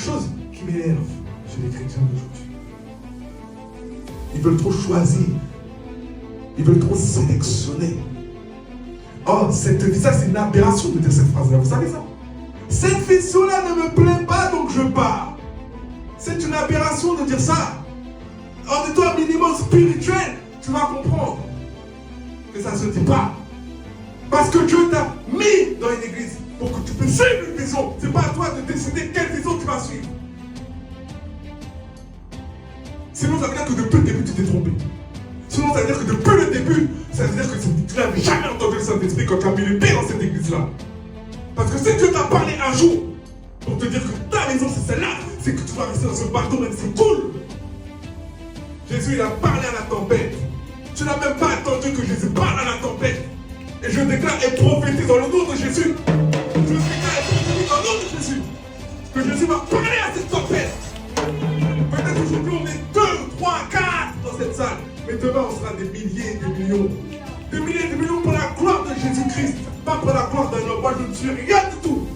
chose qui m'énerve chez les chrétiens d'aujourd'hui. Ils veulent trop choisir. Ils veulent trop sélectionner. Oh, ça c'est une aberration de dire cette phrase-là. Vous savez ça? Cette fille-là ne me plaît pas, donc je pars. C'est une aberration de dire ça. En étant un minimum spirituel, tu vas comprendre que ça ne se dit pas. Parce que Dieu t'a mis dans une église pour que tu puisses suivre une vision. Ce n'est pas à toi de décider quelle vision tu vas suivre. Sinon, ça veut dire que depuis le début, tu t'es trompé. Sinon, ça veut dire que depuis le début, ça veut dire que tu n'avais jamais entendu le Saint-Esprit quand tu as mis le pied dans cette église-là. Parce que si Dieu t'a parlé un jour pour te dire que ta maison c'est celle-là, c'est que tu vas rester dans ce bateau même, c'est cool. Jésus, il a parlé à la tempête. Tu n'as même pas attendu que Jésus parle à la tempête. Et je déclare et prophétise dans le nom de Jésus. Je déclare et prophétise dans le nom de Jésus. Que Jésus va parler à cette tempête. Peut-être aujourd'hui on est 2, 3, 4 dans cette salle. Mais demain on sera des milliers, des millions. Des milliers, des millions pour la gloire de Jésus-Christ. Pas pour la gloire d'un homme. Moi je ne suis rien du tout.